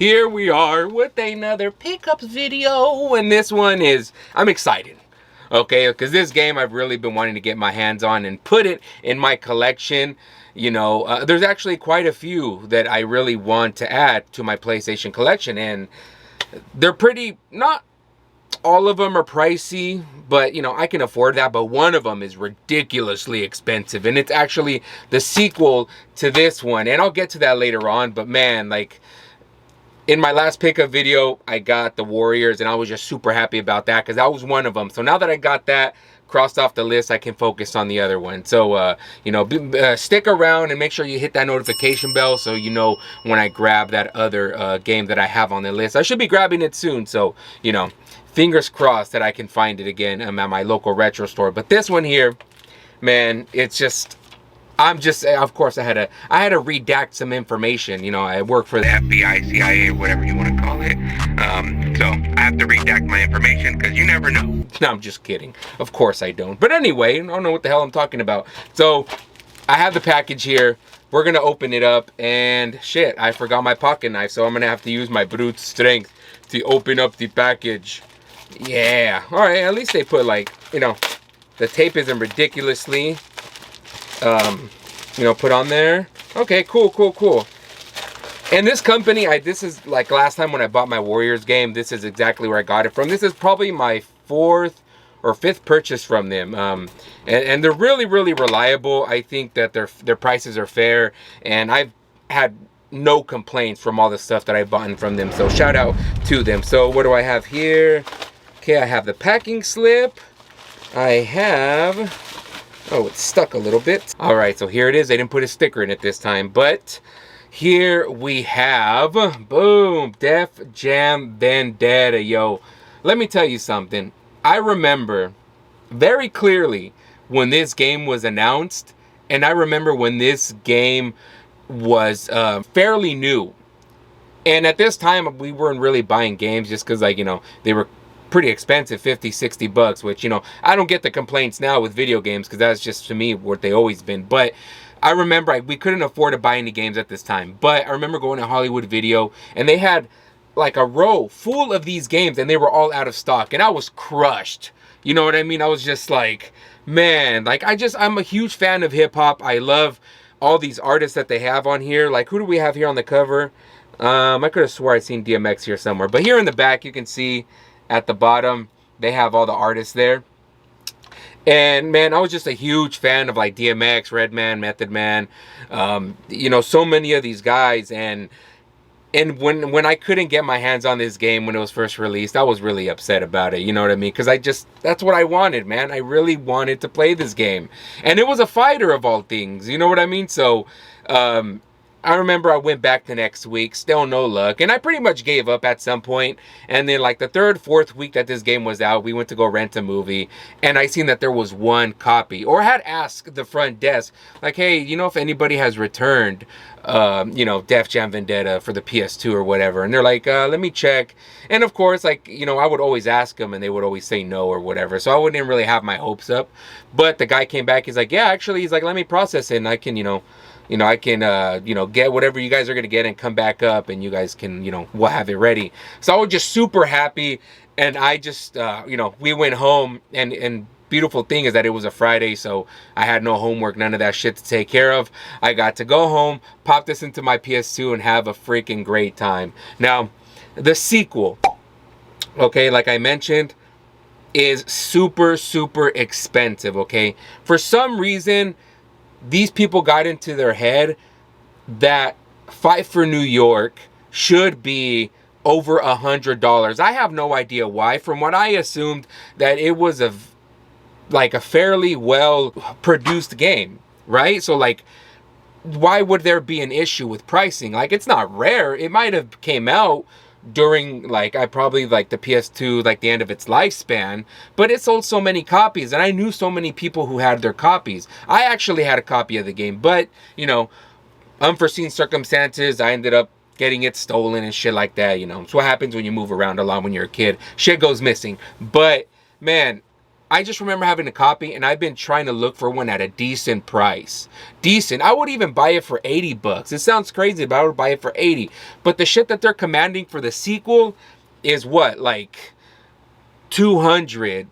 here we are with another pickups video, and this one is, I'm excited, okay, because this game I've really been wanting to get my hands on and put it in my collection. You know, there's actually quite a few that I really want to add to my PlayStation collection, and they're pretty, not all of them are pricey, but you know, I can afford that. But one of them is ridiculously expensive, and it's actually the sequel to this one, and I'll get to that later on. But man, like, in my last pickup video, I got the Warriors, and I was just super happy about that because that was one of them. So now that I got that crossed off the list, I can focus on the other one. So, you know, stick around and make sure you hit that notification bell so you know when I grab that other game that I have on the list. I should be grabbing it soon, so, you know, fingers crossed that I can find it again at my local retro store. But this one here, man, it's just, of course I had to redact some information. You know, I work for the FBI, CIA, or whatever you want to call it. So I have to redact my information because you never know. No, I'm just kidding. Of course I don't. But anyway, I don't know what the hell I'm talking about. So I have the package here. We're going to open it up, and shit, I forgot my pocket knife. So I'm going to have to use my brute strength to open up the package. Yeah. All right. At least they put, like, you know, the tape isn't ridiculously, you know, put on there. Okay, cool. And this company, this is like last time when I bought my Warriors game, this is exactly where I got it from. This is probably my 4th or 5th purchase from them. And they're really reliable. I think that their prices are fair, and I've had no complaints from all the stuff that I've bought from them. So shout out to them. So what do I have here? Okay, I have the packing slip. I have, oh, it's stuck a little bit. All right, so here it is. They didn't put a sticker in it this time, but here we have, boom, Def Jam Vendetta. Yo, let me tell you something. I remember very clearly when this game was announced, and I remember when this game was fairly new. And at this time, we weren't really buying games just because, like, you know, they were pretty expensive, 50, 60 bucks, which, you know, I don't get the complaints now with video games because that's just, to me, what they always been. But I remember we couldn't afford to buy any games at this time. But I remember going to Hollywood Video, and they had like a row full of these games, and they were all out of stock, and I was crushed. You know what I mean? I was just like, man, like, I'm a huge fan of hip-hop. I love all these artists that they have on here. Like, who do we have here on the cover? I could have swore I'd seen DMX here somewhere. But here in the back, you can see at the bottom, they have all the artists there. And man, I was just a huge fan of like DMX, Redman, Method Man, you know, so many of these guys. And when I couldn't get my hands on this game when it was first released, I was really upset about it. You know what I mean? Because that's what I wanted, man. I really wanted to play this game. And it was a fighter of all things. You know what I mean? So, I remember I went back the next week, still no luck, and I pretty much gave up at some point. And then like the 3rd, 4th week that this game was out, we went to go rent a movie, and I seen that there was one copy, or had asked the front desk, like, hey, you know, if anybody has returned, you know, Def Jam Vendetta for the PS2 or whatever. And they're like, let me check. And of course, like, you know, I would always ask them, and they would always say no or whatever. So I wouldn't really have my hopes up. But the guy came back, he's like, yeah, actually, he's like, let me process it, and I can, I can, you know, get whatever you guys are going to get and come back up, and you guys can, you know, we'll have it ready. So I was just super happy, and I just, you know, we went home, and beautiful thing is that it was a Friday, so I had no homework, none of that shit to take care of. I got to go home, pop this into my PS2, and have a freaking great time. Now, the sequel, okay, like I mentioned, is super expensive, okay? For some reason, these people got into their head that Fight for New York should be over $100. I have no idea why. From what I assumed, that it was a fairly well produced game, right? So like, why would there be an issue with pricing? Like, it's not rare. It might have came out during like the PS2, like the end of its lifespan, but it sold so many copies, and I knew so many people who had their copies. I actually had a copy of the game, but you know, unforeseen circumstances, I ended up getting it stolen and shit like that. You know, it's what happens when you move around a lot when you're a kid. Shit goes missing. But man, I just remember having a copy, and I've been trying to look for one at a decent price. Decent. I would even buy it for 80 bucks. It sounds crazy, but I would buy it for 80. But the shit that they're commanding for the sequel is what, like $200.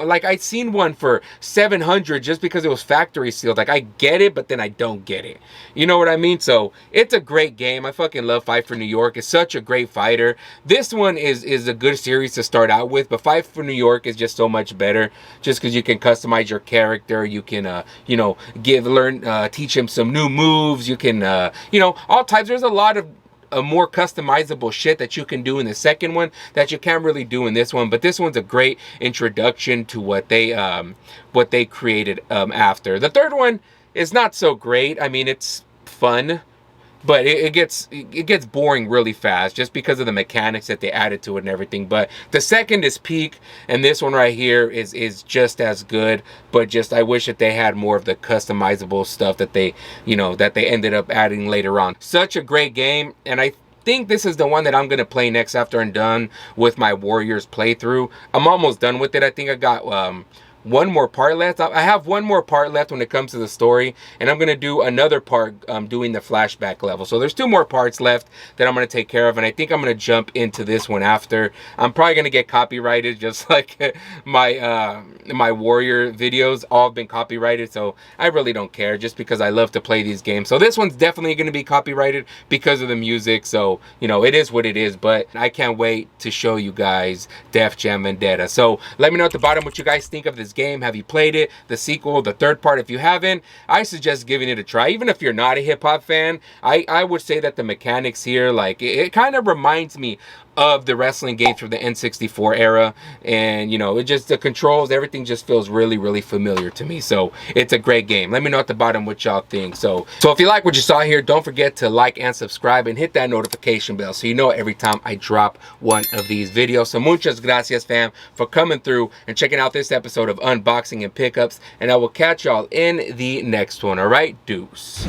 Like I seen one for $700 just because it was factory sealed. Like I get it, but then I don't get it. You know what I mean? So it's a great game. I fucking love Fight for New York. It's such a great fighter. This one is a good series to start out with, but Fight for New York is just so much better. Just because you can customize your character, you can you know, teach him some new moves. You can you know, all types. There's a lot of a more customizable shit that you can do in the second one that you can't really do in this one. But this one's a great introduction to what they created after. The third one is not so great. I mean, it's fun, but it gets boring really fast just because of the mechanics that they added to it and everything. But the second is peak, and this one right here is just as good, but just I wish that they had more of the customizable stuff that they, you know, that they ended up adding later on. Such a great game, and I think this is the one that I'm gonna play next after I'm done with my Warriors playthrough. I'm almost done with it. I think I got one more part left. I have one more part left when it comes to the story, and I'm gonna do another part doing the flashback level. So there's 2 more parts left that I'm gonna take care of, and I think I'm gonna jump into this one after. I'm probably gonna get copyrighted just like my my Warrior videos all have been copyrighted, so I really don't care just because I love to play these games. So this one's definitely gonna be copyrighted because of the music, so you know, it is what it is, but I can't wait to show you guys Def Jam Vendetta. So let me know at the bottom what you guys think of this game. Have you played it, the sequel, the third part? If you haven't, I suggest giving it a try. Even if you're not a hip-hop fan, I would say that the mechanics here, like, it kind of reminds me of the wrestling games from the N64 era, and you know, it just, the controls, everything just feels really, really familiar to me. So it's a great game. Let me know at the bottom what y'all think. So if you like what you saw here, don't forget to like and subscribe and hit that notification bell so you know every time I drop one of these videos. So muchas gracias, fam, for coming through and checking out this episode of unboxing and pickups, and I will catch y'all in the next one. All right, deuce.